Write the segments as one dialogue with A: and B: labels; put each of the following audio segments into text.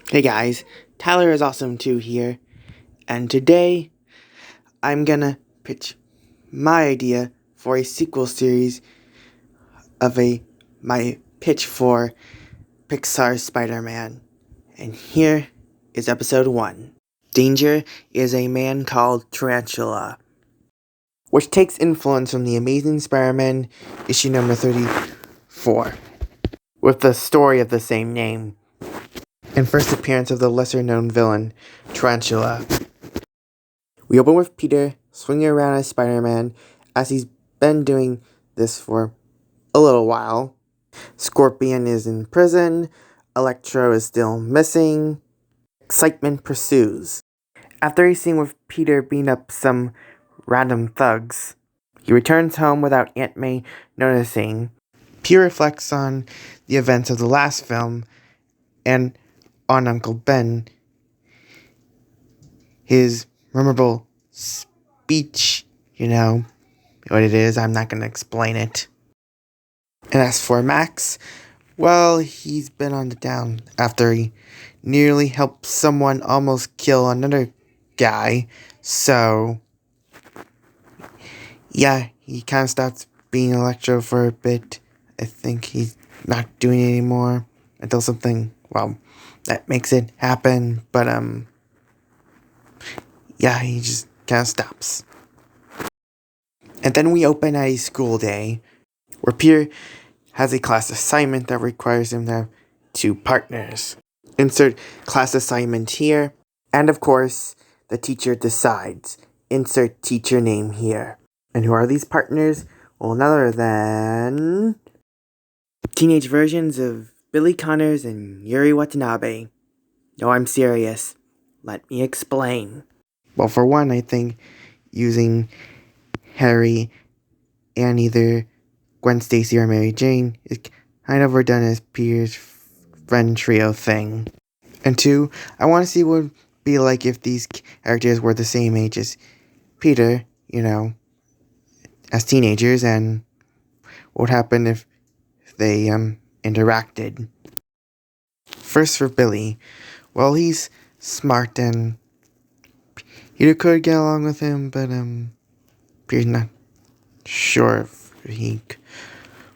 A: Hey guys, Tyler is awesome too here, and today I'm gonna pitch my idea for a sequel series of my pitch for Pixar's Spider-Man. And here is episode 1. Danger is a man called Tarantula, which takes influence from the Amazing Spider-Man issue number 34, with the story of the same name, and first appearance of the lesser-known villain, Tarantula. We open with Peter swinging around as Spider-Man, as he's been doing this for a little while. Scorpion is in prison, Electro is still missing. Excitement pursues. After he's seen with Peter beating up some random thugs, he returns home without Aunt May noticing. Peter reflects on the events of the last film and on Uncle Ben, his memorable speech, what it is. I'm not going to explain it. And as for Max, well, he's been on the down after he nearly helped someone almost kill another guy. So, yeah, he kind of stopped being Electro for a bit. I think he's not doing it anymore until something, that makes it happen. But, yeah, he just kind of stops. And then we open at a school day where Peter has a class assignment that requires him to have 2 partners. Insert class assignment here. And of course, the teacher decides. Insert teacher name here. And who are these partners? Well, none other than teenage versions of Billy Connors and Yuri Watanabe. No, I'm serious. Let me explain. Well, for one, I think using Harry and either Gwen Stacy or Mary Jane is kind of overdone as Peter's friend trio thing. And 2, I want to see what it would be like if these characters were the same age as Peter, as teenagers, and what would happen if they interacted. First for Billy. Well, he's smart and Peter could get along with him, but Peter's not sure if he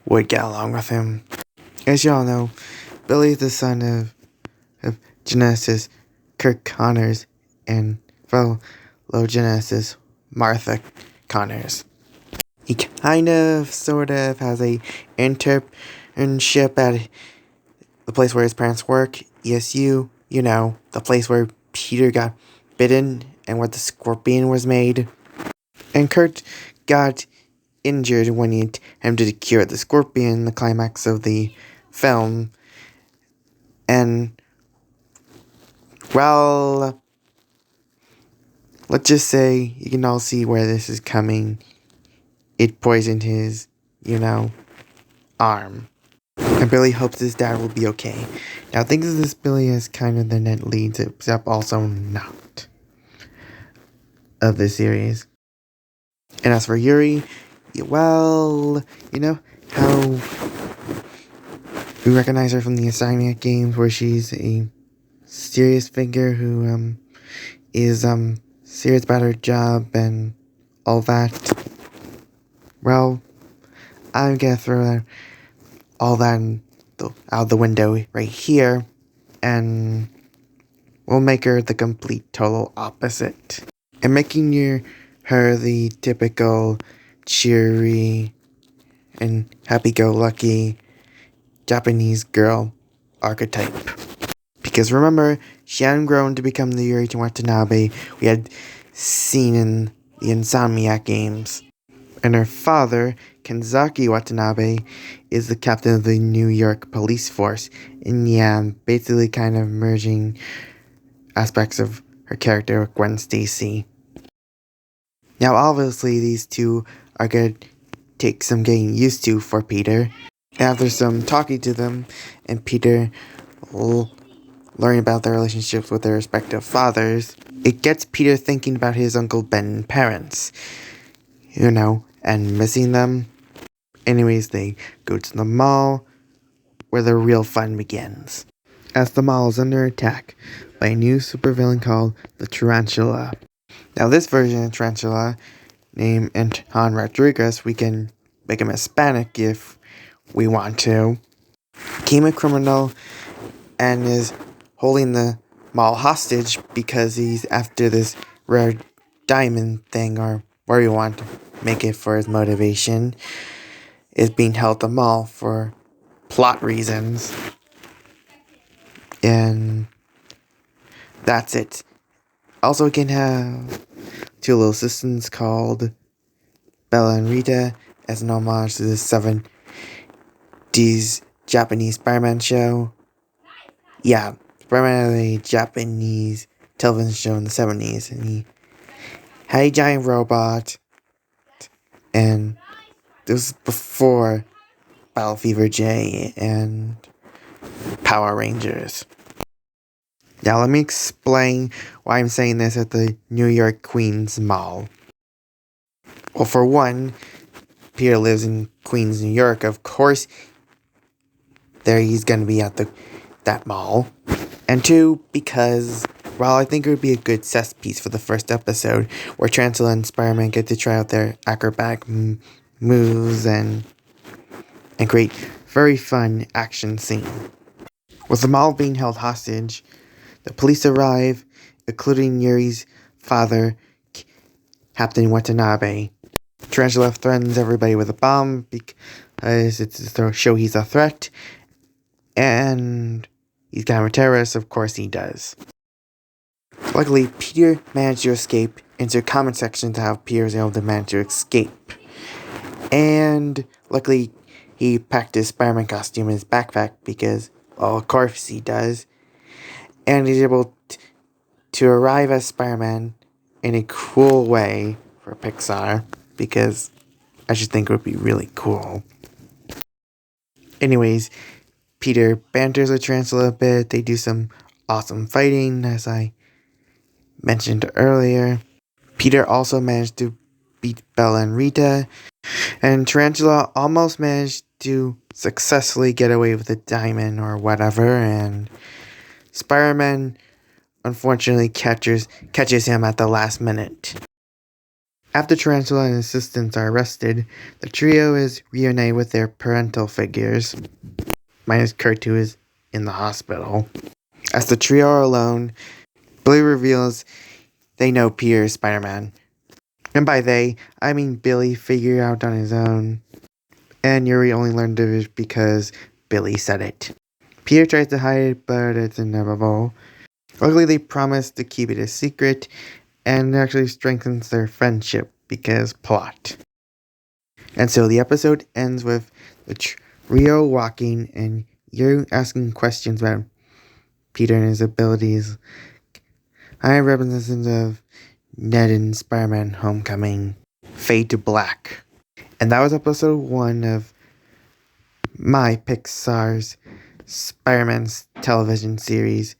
A: would get along with him. As y'all know, Billy is the son of geneticist Kirk Connors and fellow geneticist Martha Connors. He kind of, sort of, has a internship at the place where his parents work, ESU, the place where Peter got bitten and where the scorpion was made. And Kurt got injured when he attempted to cure the scorpion in the climax of the film. And, well, let's just say you can all see where this is coming. It poisoned his, arm. And Billy hopes his dad will be okay. Now, think of this Billy as kind of the net lead, except also not, of the series. And as for Yuri, well, how we recognize her from the assignment games, where she's a serious figure who is serious about her job and all that. Well, I'm gonna throw all that out the window right here, and we'll make her the complete total opposite. And making her the typical cheery and happy-go-lucky Japanese girl archetype. Because remember, she hadn't grown to become the Yuri Watanabe we had seen in the Insomniac games. And her father, Kenzaki Watanabe, is the captain of the New York police force. And yeah, basically kind of merging aspects of her character with Gwen Stacy. Now, obviously, these two are going to take some getting used to for Peter. After some talking to them, and Peter learning about their relationships with their respective fathers, it gets Peter thinking about his Uncle Ben parents, and missing them. Anyways, they go to the mall, where the real fun begins. as the mall is under attack by a new supervillain called the Tarantula. Now, this version of Tarantula, named Anton Rodriguez, we can make him Hispanic if we want to, became a criminal and is holding the mall hostage because he's after this rare diamond thing, or where you want to make it for his motivation, is being held at the mall for plot reasons. And that's it. Also, we can have two little sisters called Bella and Rita as an homage to the 70s Japanese Spider-Man show. Yeah, Spider-Man had a Japanese television show in the 70s, and he had a giant robot, and this was before Battle Fever J and Power Rangers. Now let me explain why I'm saying this at the New York Queens Mall. Well, for one, Peter lives in Queens, New York. Of course, there he's going to be at that mall. And two, because, well, I think it would be a good set piece for the first episode, where Tarantula and Spider-Man get to try out their acrobatic moves and create very fun action scene. With the mall being held hostage, the police arrive, including Yuri's father, Captain Watanabe. Tarantula threatens everybody with a bomb because it's to show he's a threat, and he's kind of a terrorist. Of course he does. Luckily, Peter managed to escape into a comment section to how Peter was able to manage to escape. And luckily, he packed his Spider-Man costume in his backpack because, well, of course he does. And he's able to arrive as Spider-Man in a cool way for Pixar, because I just think it would be really cool. Anyways, Peter banters with Tarantula a bit. They do some awesome fighting, as I mentioned earlier. Peter also managed to beat Bella and Rita, and Tarantula almost managed to successfully get away with the diamond or whatever, and Spider-Man unfortunately catches him at the last minute. After Tarantula and his assistants are arrested, the trio is reunited with their parental figures, minus Kurt, who is in the hospital. As the trio are alone, Billy reveals they know Peter is Spider-Man. And by they, I mean Billy figured it out on his own, and Yuri only learned of it because Billy said it. Peter tries to hide it, but it's inevitable. Luckily, they promise to keep it a secret, and it actually strengthens their friendship because plot. And so the episode ends with the trio walking and Yuri asking questions about Peter and his abilities. I am reminiscent of Ned and Spider-Man Homecoming. Fade to black. And that was episode 1 of my Pixar's Spider-Man's television series.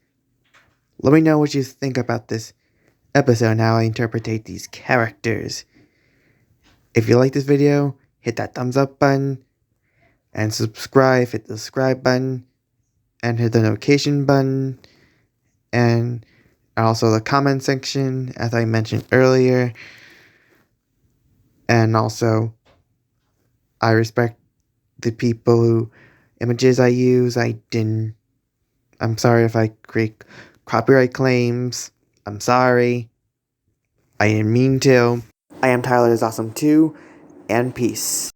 A: Let me know what you think about this episode and how I interpret these characters. If you like this video, hit that thumbs up button, and subscribe, hit the subscribe button, and hit the notification button, and also the comment section, as I mentioned earlier. And also, I respect the people who images I use. I'm sorry if I create copyright claims. I'm sorry. I didn't mean to. I am Tyler is awesome too, and peace.